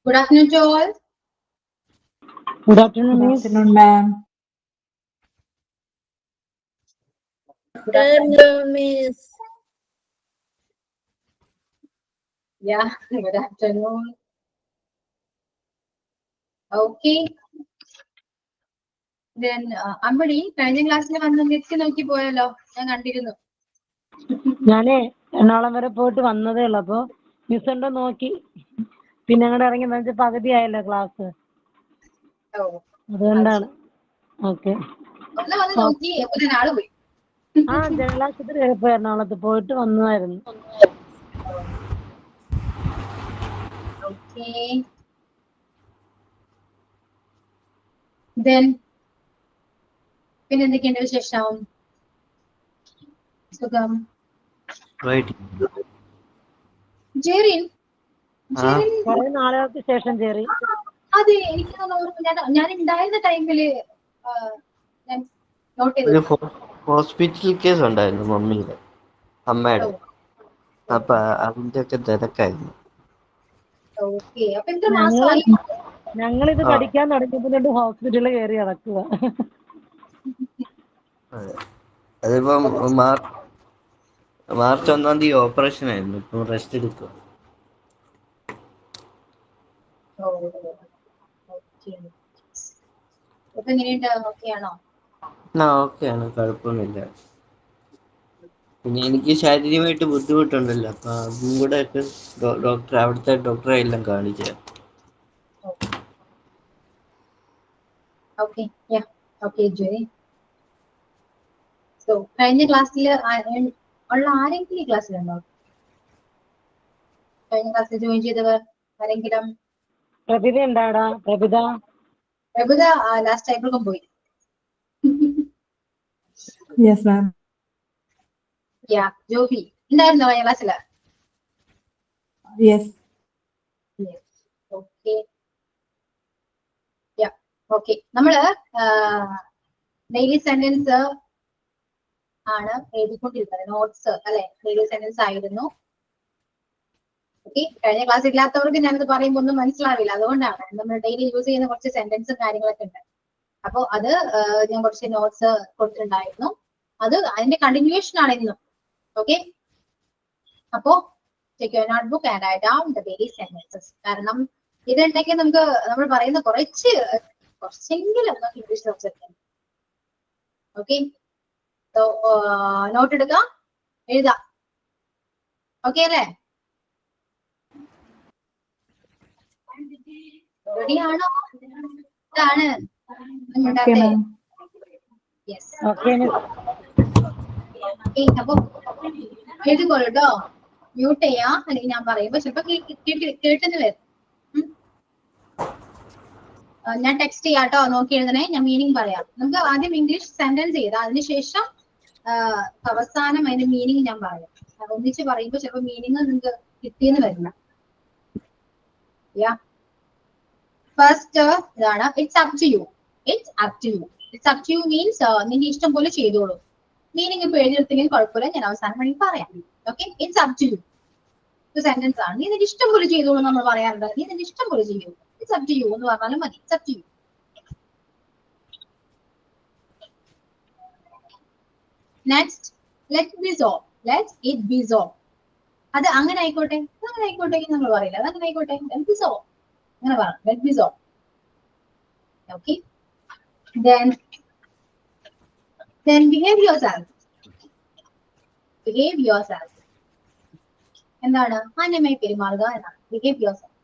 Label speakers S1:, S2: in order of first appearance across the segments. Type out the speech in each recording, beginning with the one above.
S1: Good afternoon to all.
S2: Good afternoon,
S3: Good
S2: Miss.
S3: afternoon, ma'am.
S1: Good afternoon.
S4: Hello, Miss.
S1: Yeah, good afternoon. Okay. Then അമ്പടി കഴിഞ്ഞ ക്ലാസ്സിൽ വന്ന് miss നോക്കി പോയല്ലോ, ഞാൻ കണ്ടിരുന്നു.
S2: ഞാനേ എറണാകുളം വരെ പോയിട്ട് വന്നതേ ഉള്ളു. അപ്പൊ മിസ് ഉണ്ടോ നോക്കി. പിന്നെ അങ്ങോട്ട് ഇറങ്ങി വെച്ചാൽ പകുതിയായല്ലോ ക്ലാസ്.
S1: ഓ,
S2: അതുകൊണ്ടാണ്. ഓക്കെ.
S1: ഒന്ന് വന്ന് നോക്കി ഒരു നാള് പോയി.
S2: ആ ജനലാശുപത്രി വരെ പോയി എറണാകുളത്ത് പോയിട്ട് വന്നതായിരുന്നു.
S1: ഓക്കെ. Then പിന്നെ എന്തൊക്കെയുണ്ട് വിശേഷം? സുഖം. ജെറിൻ
S2: കുറെ നാളുകൾക്ക് ശേഷം ചേറി.
S1: അതെ, എനിക്ക് ഞാൻ ഉണ്ടായിരുന്ന ടൈമില് ഞാൻ നോട്ട് ചെയ്തു.
S5: ഹോസ്പിറ്റൽ കേസ് ഉണ്ടായിരുന്നു മമ്മിയുടെ അമ്മയുടെ. അപ്പൊ അതിന്റെ ഒക്കെ തിരക്കായിരുന്നു.
S1: ഓക്കെ, അപ്പൊ എത്ര മാസമായി?
S2: ഞങ്ങളിത് പഠിക്കാൻ തുടങ്ങിയപ്പോഴോട്ട് ഹോസ്പിറ്റലിൽ കയറി നടക്കുക.
S5: അതിപ്പം മാർച്ച് 1 ഓപ്പറേഷൻ ആയിരുന്നു. ഇപ്പം റെസ്റ്റ് എടുക്കുക.
S1: ഇപ്പൊ എങ്ങനെയുണ്ട്? ഓക്കെയാണോ?
S5: ഓക്കെയാണ്, കുഴപ്പമൊന്നുമില്ല. പിന്നെ എനിക്ക് ശാരീരികമായിട്ട് ബുദ്ധിമുട്ടുണ്ടല്ലോ, അപ്പൊ അതും കൂടെ ഒക്കെ അവിടുത്തെ ഡോക്ടറെ എല്ലാം കാണിക്കുക.
S1: Okay, okay Joy. സോ കഴിഞ്ഞ ക്ലാസ്സിൽ ഉള്ള ആരെങ്കിലും ഈ ക്ലാസ്സിലുണ്ടോ? കഴിഞ്ഞ ക്ലാസ്സിൽ ജോയിൻ ചെയ്തവർ ആരെങ്കിലും?
S2: പ്രഭിത ഉണ്ടാടാ? പ്രഭിത
S1: ലാസ്റ്റ് ടൈമിലും പോയി.
S3: Yes, ma'am.
S1: ജോബി ഉണ്ടായിരുന്നോ കഴിഞ്ഞ ക്ലാസ്സില്?
S3: Yes.
S1: ഓക്കെ. ഓക്കെ, നമ്മള് ഡെയിലി സെന്റൻസ് ആണ് എഴുതിക്കൊണ്ടിരിക്കുന്നത്. നോട്ട്സ് അല്ലെ, ഡെയിലി സെന്റൻസ് ആയിരുന്നു. ഓക്കെ, കഴിഞ്ഞ ക്ലാസ് ഇല്ലാത്തവർക്ക് ഞാനത് പറയുമ്പോൾ ഒന്നും മനസ്സിലാവില്ല. അതുകൊണ്ടാണ് നമ്മൾ ഡെയിലി യൂസ് ചെയ്യുന്ന കുറച്ച് സെന്റൻസും കാര്യങ്ങളൊക്കെ ഉണ്ട്. അപ്പൊ അത് ഞാൻ കുറച്ച് നോട്ട്സ് കൊടുത്തിട്ടുണ്ടായിരുന്നു. അത് അതിന്റെ കണ്ടിന്യൂവേഷൻ ആണ് ഇന്നും. ഓക്കെ, അപ്പോ take your notebook and write down the daily sentences. കാരണം ഇതുണ്ടെങ്കിൽ നമുക്ക് നമ്മൾ പറയുന്ന കുറച്ചെങ്കിലും നമുക്ക് ഇംഗ്ലീഷ് സംസാരിക്കാം. ഓക്കെ, നോട്ട് എടുക്കാം, എഴുതാം. ഓക്കെ അല്ലേ? റെഡിയാണോ? ഇതാണ്
S3: Okay, ma'am.
S1: Yes.
S2: Okay miss.
S1: അപ്പൊ എഴുതിക്കോളൂ കേട്ടോ. മ്യൂട്ട് ചെയ്യാം, അല്ലെങ്കിൽ ഞാൻ പറയുമ്പോ ചിലപ്പോ കേട്ടെന്ന് വരും. ഞാൻ ടെക്സ്റ്റ് ചെയ്യാം കേട്ടോ, നോക്കി എഴുതണേ. ഞാൻ മീനിങ് പറയാം. നമുക്ക് ആദ്യം ഇംഗ്ലീഷ് സെന്റൻസ് ചെയ്ത് അതിനുശേഷം അവസാനം അതിന്റെ മീനിങ് ഞാൻ പറയാം. ഒന്നിച്ച് പറയുമ്പോ ചിലപ്പോ മീനിങ് നിങ്ങൾക്ക് കിട്ടിയെന്ന് വരില്ല. ഫസ്റ്റ് ഇതാണ്, it's up to you. It's up to you. It's up to you means നിന്റെ ഇഷ്ടം പോലെ ചെയ്തോളൂ. മീനിങ് ഇപ്പൊ എഴുതിയെടുത്തെങ്കിൽ കുഴപ്പമില്ല, ഞാൻ അവസാനം വേണമെങ്കിൽ പറയാം. Okay, it's up to you sentence ആണ്. നീ നിന്റെ ഇഷ്ടം പോലെ ചെയ്തോളൂ നമ്മൾ പറയാറുണ്ട്. നീ നിന്റെ ഇഷ്ടം പോലെ ചെയ്യൂ. ഇറ്റ്സ് അപ് ടു യു എന്ന് പറഞ്ഞാലും മതി. It's up to you. Next, let be so. Let it be so. അത് അങ്ങനെ ആയിക്കോട്ടെ, അങ്ങനെ ആയിക്കോട്ടെ നമ്മൾ പറയില്ല. അത് അങ്ങനെ ആയിക്കോട്ടെ, ലെറ്റ് ബി സോ അങ്ങനെ പറയാം. Let be so. Okay, then behave yourself. Behave yourself എന്താണ്? മാന്യമായി പെരുമാറുക എന്നാണ് behave yourself.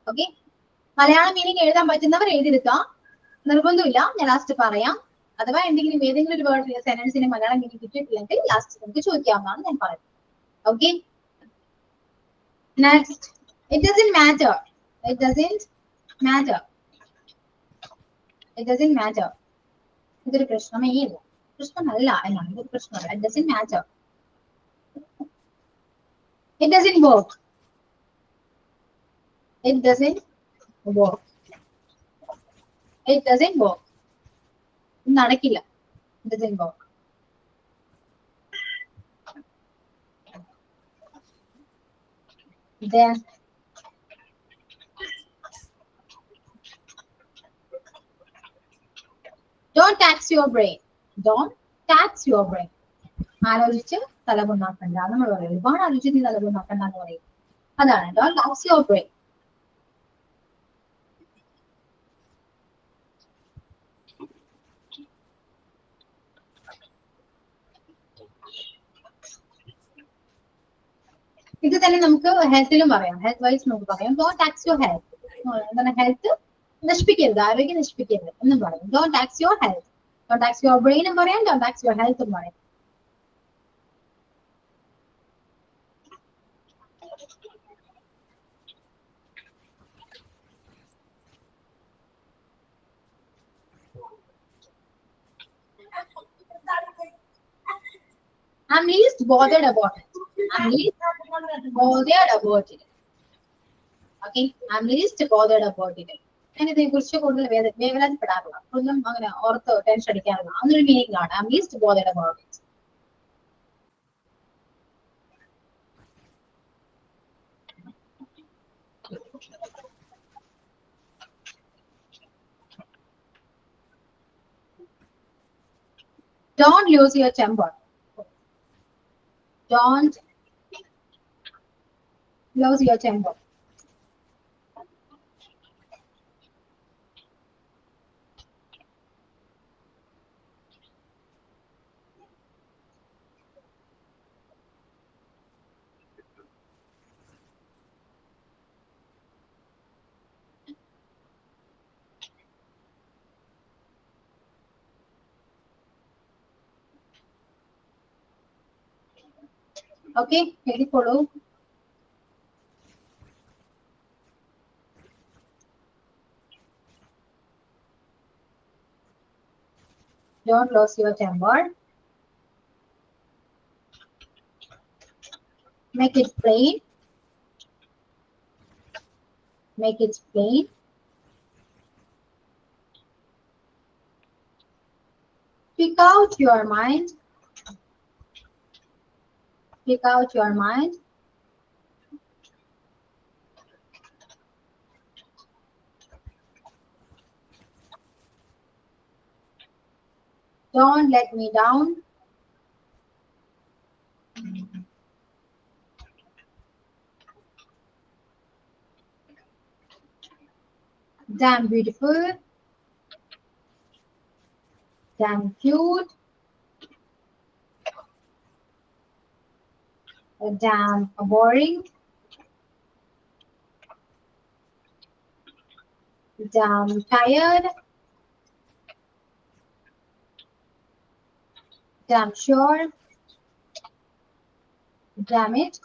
S1: Okay, Malayalam meaning എഴുതാൻ പറ്റുന്നവർ എഴുതിയെടുക്കാം, നിർബന്ധമില്ല. ഞാൻ ലാസ്റ്റ് പറയാം. അഥവാ ഏതെങ്കിലും ഒരു വേർഡ് സെന്റൻസിന് മലയാളം മീനിങ് കിട്ടിയിട്ടില്ലെങ്കിൽ ലാസ്റ്റ് നമുക്ക് ചോദിക്കാവുന്നതാണ് ഞാൻ പറയുന്നത്. Okay, next, it doesn't matter. It doesn't matter. It doesn't matter. ഇതൊരു പ്രശ്നമേ ഇല്ല. പ്രശ്നമല്ല എന്നാണ്, ഇതൊരു പ്രശ്നമല്ല. It doesn't matter. It doesn't work. It doesn't work. It doesn't work. നടക്കില്ല. It doesn't work. Then Don't tax your brain. Don't tax your brain. ആലോചിച്ച് തലകുന്നാക്കണ്ട നമ്മൾ പറയും. ഒരുപാട് ആലോചിച്ച് നീ തലകുന്നാക്കണ്ട എന്ന് പറയും. അതാണ് don't tax your brain. ഇത് തന്നെ നമുക്ക് ഹെൽത്തിലും പറയാം. ഹെൽത്ത് വൈസ് നമുക്ക് പറയാം ഡോണ്ട് ടാക്സ് യുവർ ഹെൽത്ത്. എന്താണ് ഹെൽത്ത് നശിപ്പിക്കരുത്, ആരോഗ്യം നശിപ്പിക്കരുത് എന്നും പറയും. Don't tax your health. Don't tax your ബ്രെയിനും പറയാം, ഡോണ്ട് ടാക്സ് യുവർ ഹെൽത്തും പറയാം. I'm least bothered about it. I'm least bothered about it. Okay, I'm least bothered about it. ഞാൻ ഇതിനെ കുറിച്ച് കൂടുതൽ വേവലാതിപ്പെടാറില്ല, ഒന്നും അങ്ങനെ ഓർത്ത് ടെൻഷൻ അടിക്കാറില്ല. അതൊരു മീനിങ് ആണ്. I'm least bothered about it. Don't lose your temper. Don't lose your temper. Okay, എഴുതിക്കോളൂ. Don't lose your temper. Make it plain. Make it plain. Speak out your mind. Speak out your mind. Don't let me down. Damn beautiful. Damn cute. Damn boring. Damn tired. Damn sure. Damn it.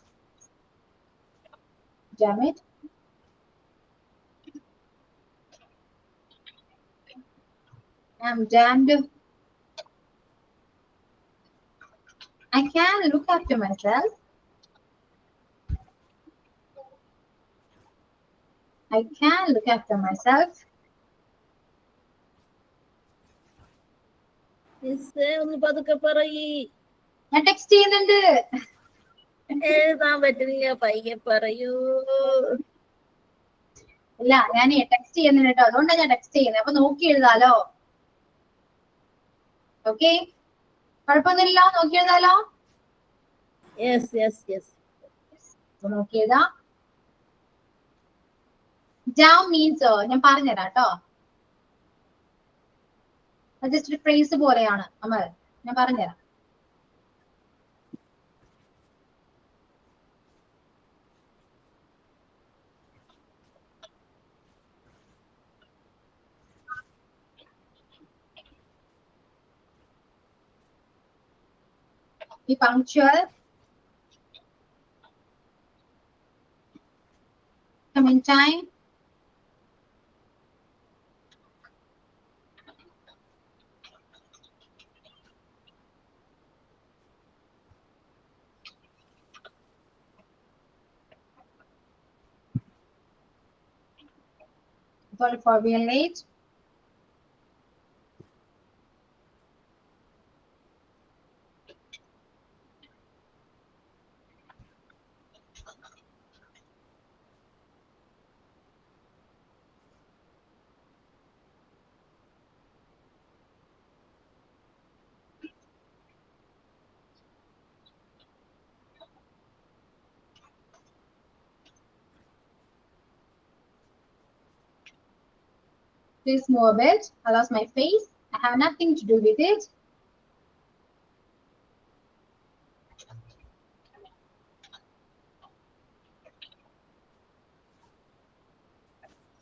S1: Damn it. I'm damned. I can look after myself. I can look after myself.
S4: ഒന്ന് പതുക്കെ പറയ്.
S1: ഞാൻ text ചെയ്യുന്നുണ്ട്.
S4: എഴുതാൻ പറ്റുന്നില്ല, പയ്യെ പറയൂ.
S1: ഇല്ല, ഞാൻ ടെക്സ്റ്റ് ചെയ്യുന്നുണ്ട് കേട്ടോ, അതുകൊണ്ടാണ് ഞാൻ ടെക്സ്റ്റ് ചെയ്യുന്നത്. അപ്പൊ നോക്കി എഴുതാലോ. ഓക്കെ, കുഴപ്പമൊന്നുമില്ല, നോക്കി എഴുതാലോ.
S4: Yes yes yes.
S1: നോക്കി എഴുതാം. Down means ഞാൻ പറഞ്ഞുതരാം കേട്ടോ. ജസ്റ്റ് ഒരു ഫ്രേസ് പോലെയാണ് നമ്മൾ. ഞാൻ പറഞ്ഞുതരാം. Be punctual. Come in time. Sorry for being late. Please move a bit. I lost my face. I have nothing to do with it.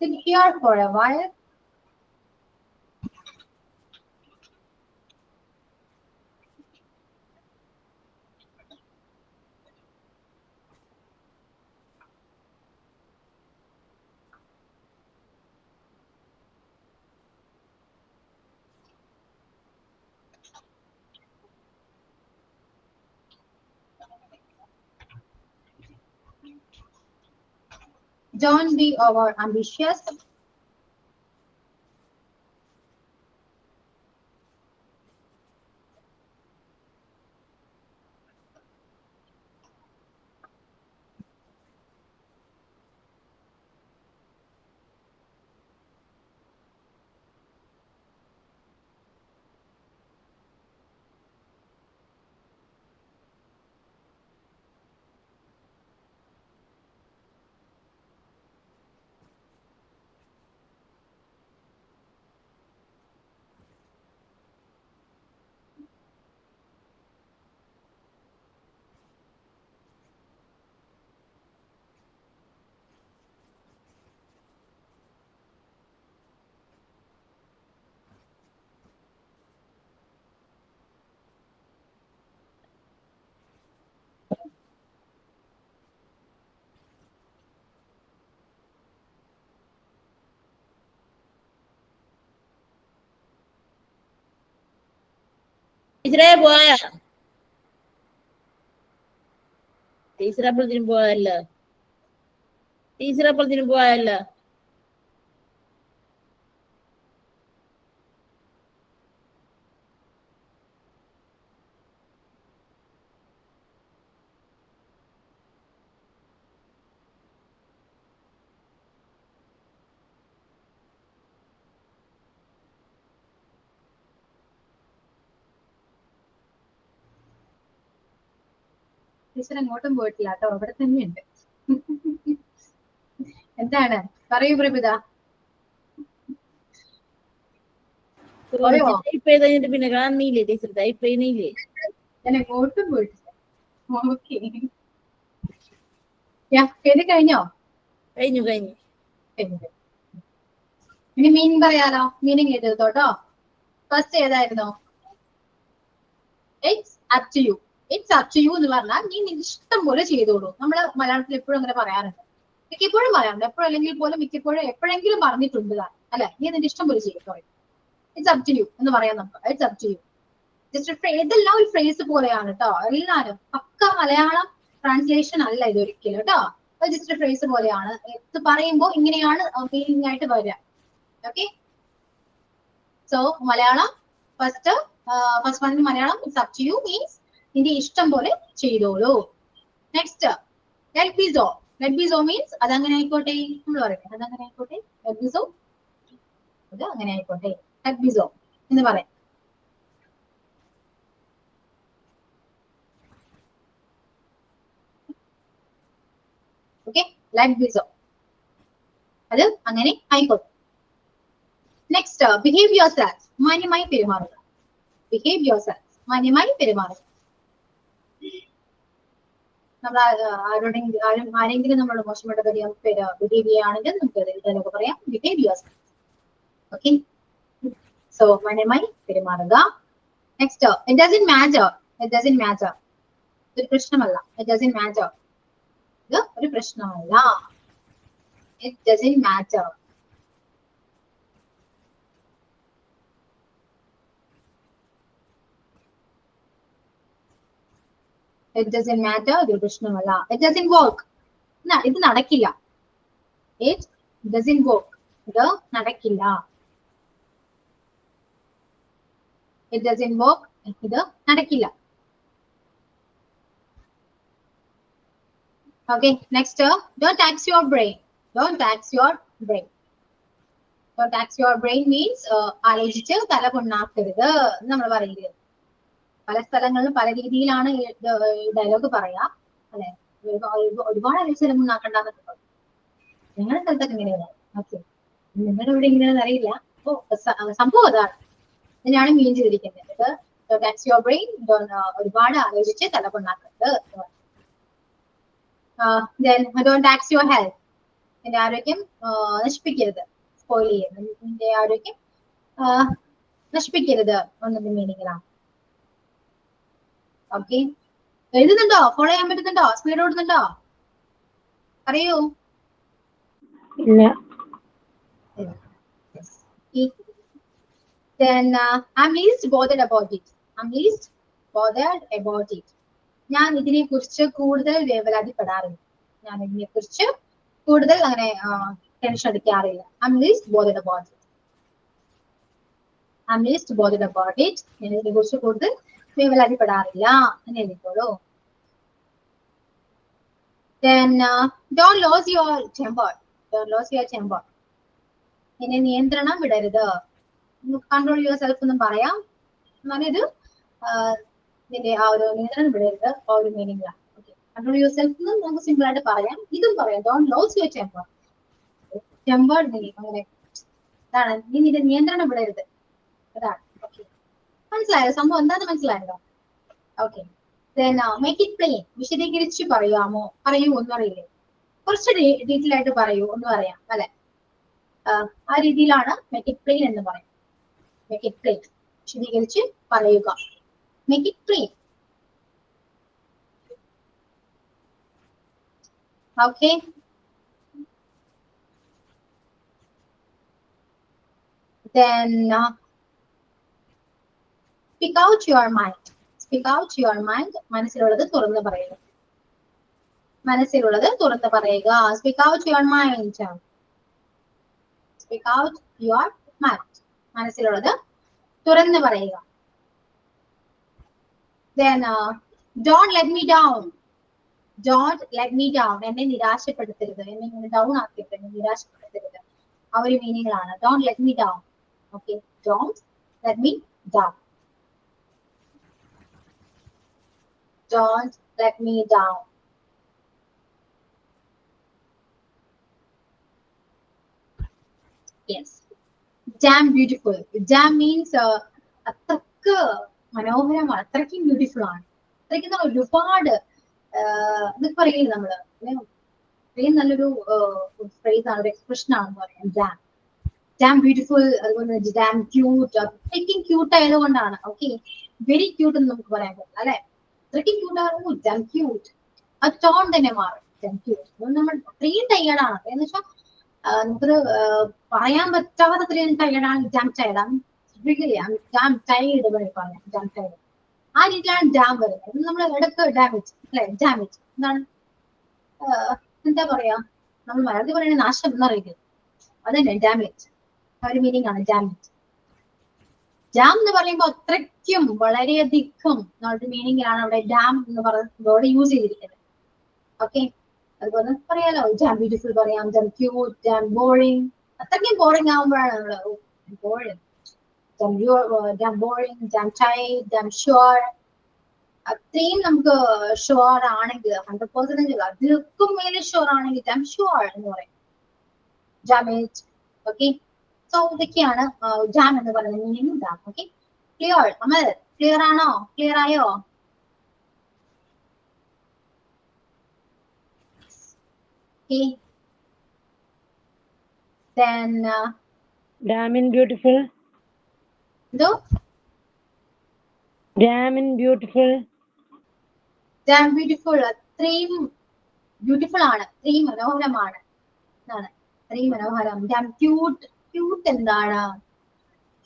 S1: Sit here for a while. Don't be over ambitious.
S4: ടീച്ചറെ പോയാ? Teacher അപ്പഴത്തിനും പോയല്ലോ. Teacher അപ്പഴത്തിനും പോയല്ലോ.
S1: Teacher എങ്ങോട്ടും പോയിട്ടില്ല കേട്ടോ, അവിടെ തന്നെയുണ്ട്. എന്താണ് പറയൂ പ്രഭിത. പോയോ?
S4: ടൈപ്പ് ചെയ്ത് കഴിഞ്ഞിട്ട് പിന്നെ കാണുന്നില്ലേ ടീച്ചർ? ടൈപ്പ് ചെയ്യുന്നില്ലേ?
S1: ഞാൻ എങ്ങോട്ടും പോയിട്ടില്ല. ഓക്കെ, എഴുതി കഴിഞ്ഞോ?
S4: കഴിഞ്ഞു കഴിഞ്ഞു.
S1: ഇനി മീനിങ് പറയാലോ. മീനിങ് എഴുതോട്ടോ. ഫസ്റ്റ് ഏതായിരുന്നു? It's up to you. It's up to you എന്ന് പറഞ്ഞാൽ നീ നിന്റെ ഇഷ്ടം പോലെ ചെയ്തോളൂ. നമ്മള് മലയാളത്തിൽ എപ്പോഴും അങ്ങനെ പറയാറുണ്ട്. മിക്കപ്പോഴും പറയാറുണ്ട്, എപ്പോഴും അല്ലെങ്കിൽ പോലും മിക്കപ്പോഴും എപ്പോഴെങ്കിലും പറഞ്ഞിട്ടുണ്ട് അല്ലെ, നീ നിന്റെ ഇഷ്ടം പോലെ ചെയ്തോ. ഇറ്റ്സ് അപ് ടു യു എന്ന് പറയാം നമുക്ക്. It's up to you. Just ഇതെല്ലാം ഒരു ഫ്രേസ് പോലെയാണ് കേട്ടോ. എല്ലാരും പക്ക മലയാളം ട്രാൻസ്ലേഷൻ അല്ല ഇതൊരിക്കലും കേട്ടോ. ജസ്റ്റ് ഫ്രേസ് പോലെയാണ്. ഇത് പറയുമ്പോൾ ഇങ്ങനെയാണ് മീനിങ് ആയിട്ട് വരിക. Okay, so Malayalam first one Malayalam it's up to you means നിന്റെ ഇഷ്ടം പോലെ ചെയ്തോളൂ. Next let be so. Let be so means അതങ്ങനെ ആയിക്കോട്ടെ. നമ്മൾ പറയും അതങ്ങനെ ആയിക്കോട്ടെ. ലെറ്റ് ബി സോ, അത് അങ്ങനെ ആയിക്കോട്ടെ. ലെറ്റ് ബി സോ എന്ന് പറയാം. ഓക്കെ, ലെറ്റ് ബി സോ, അത് അങ്ങനെ ആയിക്കോട്ടെ. Next behave your self. മാന്യമായി പെരുമാറുക. ബിഹേവ് യുവർ സെൽഫ്, മാന്യമായി പെരുമാറുക. നമ്മൾ ആരെങ്കിലും നമ്മളോട് മോശമായിട്ട് ബിഹേവ് ചെയ്യുകയാണെങ്കിൽ നമുക്ക് ഇതിലൊക്കെ പറയാം behave your self. Okay, so മാന്യമായി പെരുമാറുക. Next it doesn't matter. It doesn't matter, ഒരു പ്രശ്നമല്ല. ഇറ്റ് ഡസന്റ് മാറ്റർ, ഇത് ഒരു പ്രശ്നമല്ല. It doesn't matter. It doesn't matter, ഇതൊരു പ്രശ്നമല്ല. ഇറ്റ് ഡസന്റ് വർക്ക്, ഇത് നടക്കില്ല. ഇറ്റ് ഡസന്റ് വർക്ക്, ഇത് നടക്കില്ല. ഇറ്റ് ഡസന്റ് വർക്ക്, ഇത് നടക്കില്ല. Okay, next, don't tax your brain. Don't tax your brain. Don't tax your brain means ആലോചിച്ച് തല പുണ്ണാക്കരുത് നമ്മൾ പറയുന്നത്. പല സ്ഥലങ്ങളിലും പല രീതിയിലാണ് ഡയലോഗ് പറയാ അല്ലെ. ഒരുപാട് ആലോചിച്ച് തല പുണ്ണാക്കണ്ടെന്നൊക്കെ പറയും. നിങ്ങളുടെ സ്ഥലത്തൊക്കെ എങ്ങനെയാണ്? ഓക്കെ, നിങ്ങളുടെ ഇവിടെ എങ്ങനെയാണെന്ന് അറിയില്ല. അപ്പോ സംഭവം അതാണ്, ഇതിനാണ് മീൻ ചെയ്തിരിക്കുന്നത്. ടാക്സ് യുവർ ബ്രെയിൻ, ഒരുപാട് ആലോചിച്ച് തലകൊണ്ടാക്കരുത്. ഡോണ്ട് ടാക്സ് യുവർ ഹെൽത്ത്, നിന്റെ ആരോഗ്യം നശിപ്പിക്കരുത്, സ്പോയിൽ ചെയ്യരുത്, നിന്റെ ആരോഗ്യം നശിപ്പിക്കരുത് എന്നതിന്റെ മീനിങ്ങിലാണ്. ഓക്കെ, എഴുതുന്നുണ്ടോ? ഫോളോ ചെയ്യാൻ പറ്റുന്നുണ്ടോ? സ്പീഡ് ഓടുന്നുണ്ടോ? പറയൂ.
S2: ഇല്ല.
S1: Then I'm least bothered about it. I'm least bothered about it. ഞാൻ ഇതിനെ കുറിച്ച് കൂടുതൽ വേവലാതിപ്പെടാറില്ല. ഞാൻ ഇതിനെ കുറിച്ച് കൂടുതൽ അങ്ങനെ tension അടിക്കാറില്ല. I'm least bothered about it. I'm least bothered about it. ഞാൻ ഇതിനെ കുറിച്ച് കൂടുതൽ വേവലാതിപ്പെടാറില്ല എന്ന് എഴുതിക്കോളൂ. Then don't lose your temper. Don't lose your temper. ഇതിനെ നിയന്ത്രണം വിടരുത്. കൺട്രോൾ യുവർ സെൽഫ് എന്നും പറയാം. എന്നാലും ഇത് ഇതിന്റെ ആ ഒരു നിയന്ത്രണം വിടരുത് ആ ഒരു മീനിങ്ങിലാണ്. ഓക്കെ, കൺട്രോൾ യുവർ സെൽഫ് എന്നും നമുക്ക് സിമ്പിൾ ആയിട്ട് പറയാം. ഇതും പറയാം, don't lose your temper. Temper അങ്ങനെ അതാണ്, നീ നിന്റെ നിയന്ത്രണം വിടരുത്, അതാണ്. ഓക്കെ, മനസ്സിലായോ? സംഭവം എന്താന്ന് മനസ്സിലായല്ലോ? Okay, make it plain. വിശദീകരിച്ച് പറയാമോ? പറയൂ, ഒന്നും അറിയില്ലേ? കുറച്ച് ഡീറ്റെയിൽ ആയിട്ട് പറയൂ, ഒന്നും അറിയാം അല്ലെ? ആ രീതിയിലാണ് മേക്ക് ഇറ്റ് പ്ലെയിൻ എന്ന് പറയും. മേക്ക് ഇറ്റ് പ്ലെയിൻ, വിശദീകരിച്ച് പറയുക. Make it plain. Okay, then speak out your mind. Speak out your mind. മനസ്സിലുള്ളത് തുറന്ന് പറയുക. മനസ്സിലുള്ളത് തുറന്ന് പറയുക. Speak out your mind. Speak out your mind. മനസ്സിലുള്ളത് തുറന്ന് പറയുക. Then don't let me down. Don't let me down. എന്നെ നിരാശപ്പെടുത്തരുത്, എന്നെ ഇങ്ങനെ ഡൗൺ ആക്കരുത്, എന്നെ നിരാശപ്പെടുത്തരുത്. ആ ഒരു മീനിങ്ങിലാണ് don't let me down. Okay, don't let me down. Don't let me down. Yes. Damn beautiful. Damn means അത്രക്ക് മനോഹരമാണ്, അത്രയ്ക്കും ബ്യൂട്ടിഫുൾ ആണ്, അത്രയ്ക്ക് ഒരുപാട് എന്നൊക്കെ പറയില്ലേ നമ്മള്. അത്രയും നല്ലൊരു ഫ്രേസ് ആണ്, ഒരു എക്സ്പ്രഷൻ ആണെന്ന് പറയാം ഡാം. ഡാം ബ്യൂട്ടിഫുൾ, അതുപോലെ ഡാം ക്യൂട്ട്. അത്രയ്ക്കും ക്യൂട്ട് ആയതുകൊണ്ടാണ്. ഓക്കെ, വെരി ക്യൂട്ട് എന്ന് നമുക്ക് പറയാൻ പറ്റില്ല അല്ലെ? അത്രയ്ക്കും ക്യൂട്ട് ആകുന്നു ഡാം ക്യൂട്ട്. ആ ടോൺ തന്നെ മാറും. ഡാം ക്യൂട്ട് നമ്മൾ അത്രയും ടയേർഡാണ്. എന്ന് വെച്ചാൽ നമുക്കത് പറയാൻ പറ്റാത്ത അത്രയും ടയേർഡാണ്. ഡാം ടയേർഡാണ്, ഡാം ടയേർഡ് പറയാം. ഡാം ടയേർഡ് ആ രീതിയിലാണ് ഡാം വരുന്നത്. നമ്മൾ ഇടയ്ക്ക് ഡാമേജ് അല്ലെ? ഡാമേജ് എന്താണ്, എന്താ പറയാ, നമ്മൾ മലയാളത്തിൽ പറയുന്ന നാശം എന്നറിയില്ല, അതന്നെ ഡാമേജ്. ആ ഒരു മീനിങ് ആണ് ഡാമേജ്. ഡാം എന്ന് പറയുമ്പോൾ അത്രയ്ക്കും വളരെയധികം ഒരു മീനിങ്ങിലാണ് അവിടെ ഡാം എന്ന് പറയുന്ന വേർഡ് യൂസ് ചെയ്തിരിക്കുന്നത്. ഓക്കെ, അതുപോലെ പറയാലോ, ഡാം ബ്യൂട്ടിഫുൾ പറയാം, ഡാം ക്യൂട്ട്, ഡാം ബോറിംഗ്. അത്രയ്ക്കും ബോറിംഗ് ആകുമ്പോഴാണ് നമ്മള് ബോറിംഗ്, ഡാം ബോറിംഗ്, ഡാം ടൈഡ്, ഡാം ഷുവർ. അത്രയും നമുക്ക് ഷുവർ ആണെങ്കിൽ 100% അതിലൊക്കും മേലെ ഷുവർ ആണെങ്കിൽ ഡാം ഷുവർ എന്ന് പറയും. ഡാമേജ്. ഓക്കെ, സോ ഇതൊക്കെയാണ് ഡാം എന്ന് പറയുന്നത് meaning damn. Okay, clear? Amal clear ആണോ? ക്ലിയർ ആയോ? Okay. Then
S2: Damn in beautiful.
S1: do
S2: Damn in beautiful.
S1: damn beautiful. അത്രയും ബ്യൂട്ടിഫുൾ ആണ്, അത്രയും മനോഹരമാണ് എന്നാണ്. അത്രയും മനോഹരം. damn cute. ക്യൂട്ട് എന്താണ്?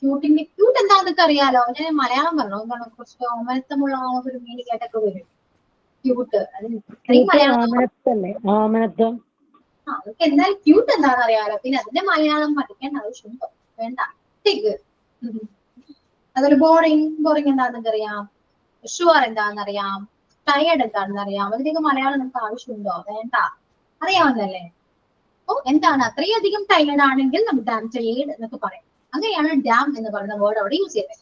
S1: ക്യൂട്ടിന്റെ ക്യൂട്ട് എന്താണെന്നൊക്കെ അറിയാലോ. ഞാൻ മലയാളം പറഞ്ഞു, എന്താണ് കുറച്ച് ഓമനത്തമുള്ള ഒരു മീനിങ് ആയിട്ടൊക്കെ വരും ക്യൂട്ട്. അതിന് അത്രയും മലയാളം
S2: ഓമനത്തല്ലേ? ഓമനത്വം.
S1: അതൊക്കെ എന്തായാലും ക്യൂട്ട് എന്താണെന്ന് അറിയാലോ. പിന്നെ അതിന്റെ മലയാളം പഠിക്കേണ്ട ആവശ്യമുണ്ടോ? വേണ്ട. അതുപോലെ ബോറിംഗ്. ബോറിംഗ് എന്താണെന്ന് അറിയാം. ഷുവർ എന്താണെന്ന് അറിയാം. ടയേർഡ് എന്താണെന്ന് അറിയാം. അതിലേക്ക് മലയാളം നമുക്ക് ആവശ്യമുണ്ടോ? വേണ്ട, അറിയാവുന്നല്ലേ. അപ്പൊ എന്താണ്, അത്രയധികം ടയേർഡ് ആണെങ്കിൽ നമുക്ക് ഡാം ടയേർഡ് എന്നൊക്കെ പറയാം. അങ്ങനെയാണ് ഡാം എന്ന് പറയുന്ന വേർഡ് അവിടെ യൂസ് ചെയ്തത്.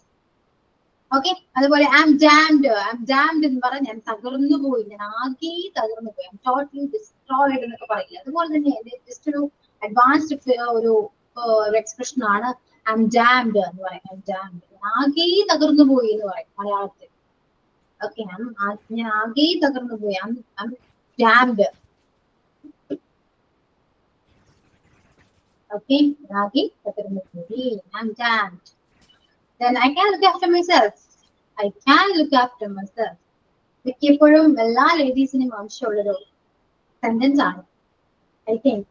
S1: ഓക്കെ, അതുപോലെ I am damned. I am damned എന്ന് പറഞ്ഞാൽ ഞാൻ തകർന്നു പോയി, ഞാൻ ആകെ തകർന്നു പോയി, ടോട്ടലി ഡിസ്ട്രോയിഡ് എന്നൊക്കെ പറയില്ല. അതുപോലെ തന്നെ ജസ്റ്റ് ഒരു അഡ്വാൻസ്ഡ് ഒരു എക്സ്പ്രഷൻ ആണ് ഐ എം ഡാംഡ് എന്ന് പറയും. I am damned. ആകെ തകർന്നു പോയി എന്ന് പറയും മലയാളത്തിൽ. ഓക്കെ, ഞാൻ ആകെ തകർന്നു പോയി. I am damned. ഓക്കെ, ആകെ തകർന്നു പോയി. I am damned. Then I can look after myself. I can look after myself. മിക്കപ്പോഴും എല്ലാ ലേഡീസിനും ആവശ്യമുള്ളൊരു സെന്റൻസ് ആണ്. ഐ തിങ്ക്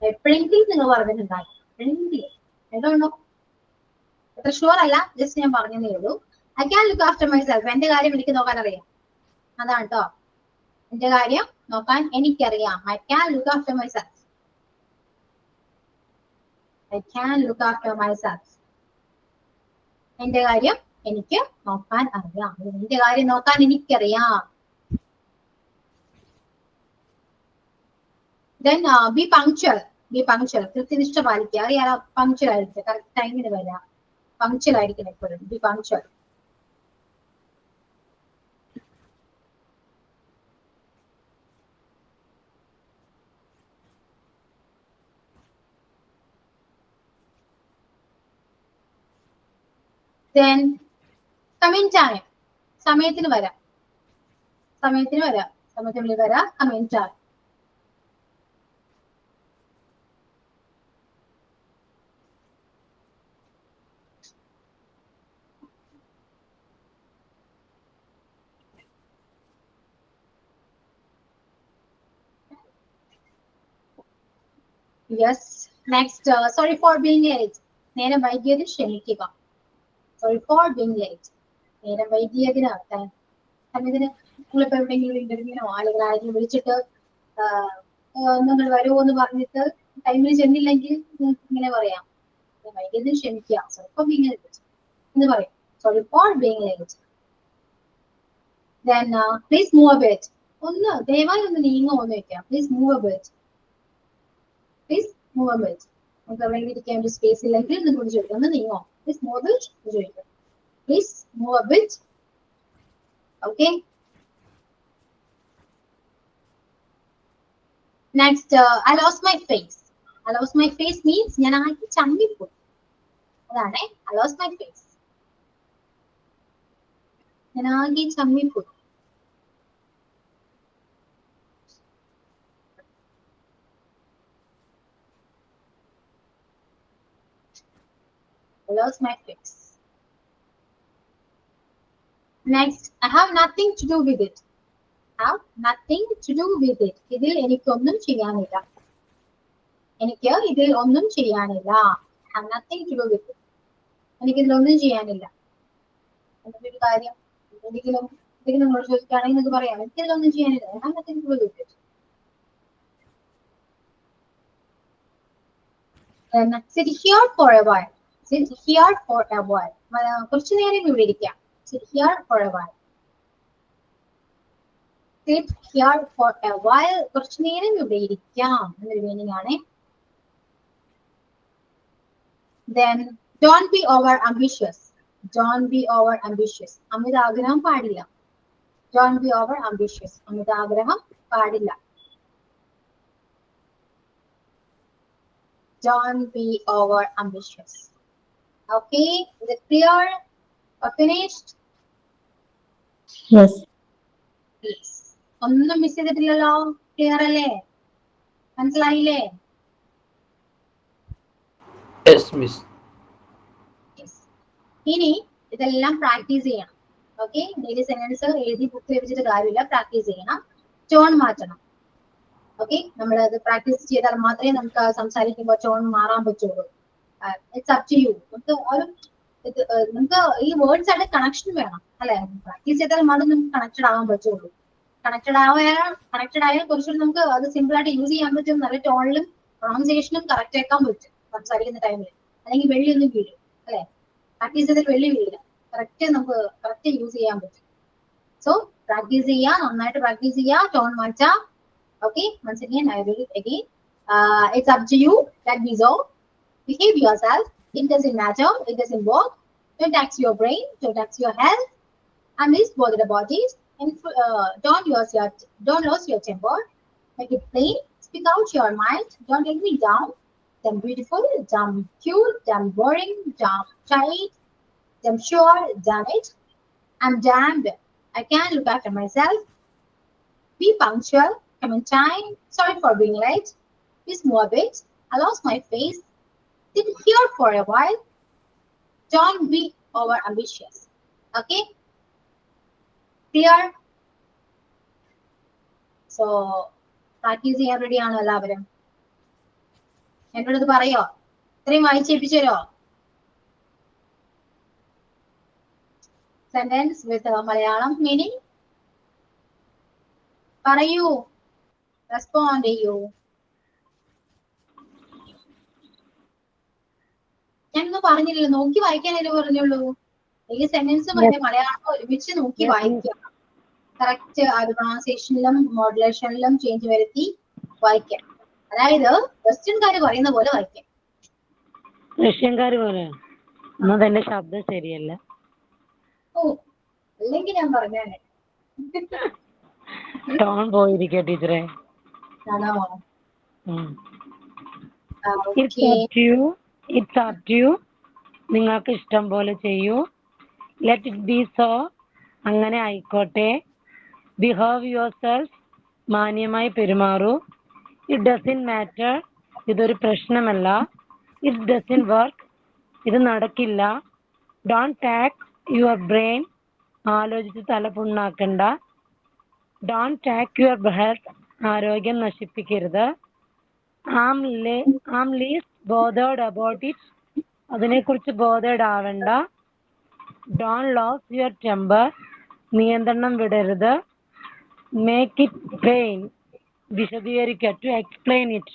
S1: എപ്പോഴെങ്കിലും നിങ്ങൾ പറഞ്ഞിട്ടുണ്ടാകും. എപ്പോഴെങ്കിലും. I don't know. അത്ര ഷുവർ അല്ല, ജസ്റ്റ് ഞാൻ പറഞ്ഞതേ ഉള്ളൂ. I can look after myself. എന്റെ കാര്യം എനിക്ക് നോക്കാൻ അറിയാം. അതാണ് കേട്ടോ, എന്റെ കാര്യം നോക്കാൻ എനിക്കറിയാം. I can look after myself. I can look after myself. എന്റെ കാര്യം എനിക്ക് നോക്കാൻ അറിയാം. എന്റെ കാര്യം നോക്കാൻ എനിക്കറിയാം. Then be punctual. Be punctual. കൃത്യനിഷ്ഠ പാലിക്കുക. അറിയാലോ, പങ്ക്ച്വൽ ആയിരിക്കും. കറക്റ്റ് ടൈമിന് വരാം. പങ്ക്ച്വൽ ആയിരിക്കണം എപ്പോഴും. Be punctual. Then come in time. സമയത്തിന് വരാം. സമയത്തിന് വരാം. സമയത്തിനുള്ളിൽ വരാം. come in time. Yes. Next, sorry for being late. നേരം വൈകിയതിന് ക്ഷമിക്കുക. Sorry for being late. നേരം വൈകിയതിന് സമയത്തിന് നിങ്ങളിപ്പോ എവിടെയെങ്കിലും ഇന്റർവ്യൂവിനോ ആളുകൾ ആരെങ്കിലും വിളിച്ചിട്ട് നിങ്ങൾ വരുമോ എന്ന് പറഞ്ഞിട്ട് ടൈമിൽ ചെന്നില്ലെങ്കിൽ നിങ്ങൾക്ക് ഇങ്ങനെ പറയാം, വൈകിയതിന് ക്ഷമിക്കുക. Sorry for being late എന്ന് പറയും. Sorry for being late. Then please move a bit. ഒന്ന് ദയവായി ഒന്ന് നീങ്ങോ എന്ന് വെക്കാം. Please move a bit. Please move a bit. നമുക്ക് എവിടെയെങ്കിലും ഇരിക്കാൻ ഒരു സ്പേസ് ഇല്ലെങ്കിൽ നിങ്ങളോട് ചോദിക്കാം, ഒന്ന് നീങ്ങോ. Please move a bit എന്ന് ചോദിക്കാം. Please move a bit. Okay. Next, I lost my face. I lost my face means ഞാൻ ആകെ ചമ്മിപ്പോയി. അതാണ് I lost my face. ഞാൻ ആകെ ചമ്മിപ്പോയി. I lost my face. Next, I have nothing to do with it. Have nothing to do with it. ഇതിൽ എനിക്കൊന്നും ചെയ്യാനില്ല. എനിക്ക് ഇതിൽ ഒന്നും ചെയ്യാനില്ല. Have nothing to do with it. എനിക്ക് ഇതിലൊന്നും ചെയ്യാനില്ല. എന്തൊരു കാര്യം എന്തെങ്കിലും നിങ്ങളോട് ചോദിക്കുകയാണെങ്കിൽ നിങ്ങൾക്ക് പറയാം, എനിക്ക് ഇതിലൊന്നും ചെയ്യാനില്ല. Have nothing to do with it. Then sit here for a while. Sit here for a while. കുറച്ചു നേരം ഇവിടെ ഇരിക്കാം. Sit here for a while. Sit here for a while. കുറച്ചു നേരം ഇവിടെ ഇരിക്കാം എന്നൊരു മീനിങ് ആണ്. Then don't be over ambitious. Don't be over ambitious. അമിത ആഗ്രഹം പാടില്ല. Don't be over ambitious. അമിത ആഗ്രഹം പാടില്ല. Don't be over ambitious. Okay, is it clear or finished?
S3: Yes.
S1: Yes. ഒന്നും മിസ് ചെയ്തിട്ടില്ലല്ലോ. ക്ലിയർ അല്ലേ? മനസ്സിലായില്ലേ?
S5: Yes, miss.
S1: Yes. ഇനി ഇതെല്ലാം പ്രാക്ടീസ് ചെയ്യണം. ഓക്കെ, ഡെയിലി സെന്റൻസ് എഴുതി ബുക്ക് വെച്ചിട്ട് കാര്യമില്ല, പ്രാക്ടീസ് ചെയ്യണം. ടോൺ മാറ്റണം. ഓക്കെ, നമ്മൾ അത് പ്രാക്ടീസ് ചെയ്താൽ മാത്രമേ നമുക്ക് സംസാരിക്കുമ്പോൾ ടോൺ മാറാൻ പറ്റുള്ളൂ. It's up to you. നമുക്ക് ഈ വേർഡ്സ് ആയിട്ട് കണക്ഷൻ വേണം അല്ലെ? പ്രാക്ടീസ് ചെയ്താൽ മാത്രം നമുക്ക് കണക്റ്റഡ് ആവാൻ പറ്റുള്ളൂ. കണക്റ്റഡ് ആയാൽ കുറച്ചുകൂടി നമുക്ക് അത് സിമ്പിൾ ആയിട്ട് യൂസ് ചെയ്യാൻ പറ്റും. നല്ല ടോണിലും പ്രൊണൗൺസിയേഷനും കറക്റ്റ് ആക്കാൻ പറ്റും സംസാരിക്കുന്ന ടൈമിൽ. അല്ലെങ്കിൽ വെള്ളിയൊന്നും വീഴും അല്ലെ? പ്രാക്ടീസ് ചെയ്താൽ വെള്ളി വീഴില്ല. നമുക്ക് കറക്റ്റ് യൂസ് ചെയ്യാൻ പറ്റും. സോ പ്രാക്ടീസ് ചെയ്യുക, നന്നായിട്ട് പ്രാക്ടീസ് ചെയ്യുക, ടോൺ മാറ്റാം. Okay, once again, I read it again. It's up to you. That means all. Behave yourself. It doesn't matter. It doesn't work. Don't tax your brain. Don't tax your health. I'm least bothered about it. And don't lose your temper. Make it plain. Speak out your mind. Don't get me down. damn beautiful, damn cute, damn boring, damn tight, damn sure, damn it. I'm damned. I can't look after myself. Be punctual, come on time. Sorry for being late. Please move a bit. I lost my face. Sit here for a while. Don't be over ambitious. Okay? Clear? So, practice ചെയ്യാൻ ready ആണോ എല്ലാവരും? എന്നോട് ഇത് പറയോ? ഇത്രയും വായിച്ചേപ്പിച്ചു തരോ? Sentence with Malayalam meaning പറയൂ, respond ചെയ്യൂ. ഞാനൊന്നും പറഞ്ഞില്ലല്ലോ, നോക്കി വായിക്കാനല്ലേ പറഞ്ഞുള്ളൂ. ഈ സെന്റൻസ് പറഞ്ഞ മലയാളം ഒരുമിച്ച് നോക്കി വായിക്കുക. കറക്റ്റ് അത് പ്രൊണൗൺസിയേഷനിലും മോഡുലേഷനിലും ചേഞ്ച് വരുത്തി വായിക്കാം. അതായത് വെസ്റ്റേൺകാര് പറയുന്ന പോലെ വായിക്കാം.
S2: റഷ്യൻകാര് പോലെ ഒന്നും എന്റെ ശബ്ദം ശരിയല്ല.
S1: ഓ, അല്ലെങ്കിൽ ഞാൻ പറഞ്ഞാണ്.
S2: ടോൺ പോയിരിക്കോ ടീച്ചറെ?
S1: ആണോ?
S2: It's up to you. നിങ്ങൾക്ക് ഇഷ്ടം പോലെ ചെയ്യൂ. Let it be so. അങ്ങനെ ആയിക്കോട്ടെ. Behave your self. മാന്യമായി പെരുമാറൂ. It doesn't matter. ഇതൊരു പ്രശ്നമല്ല. It doesn't work. ഇത് നടക്കില്ല. Don't tax your brain. ആലോചിച്ച് തല പുണ്ണാക്കണ്ട. Don't tax your health. ആരോഗ്യം നശിപ്പിക്കരുത്. Am least bothered about it. അതിനെക്കുറിച്ച് ബോതേർഡ് ആവണ്ട. Don't lose your temper. നിയന്ത്രണം വിടരുത്. Make it plain. വിശദീകരിക്കുക. To explain it.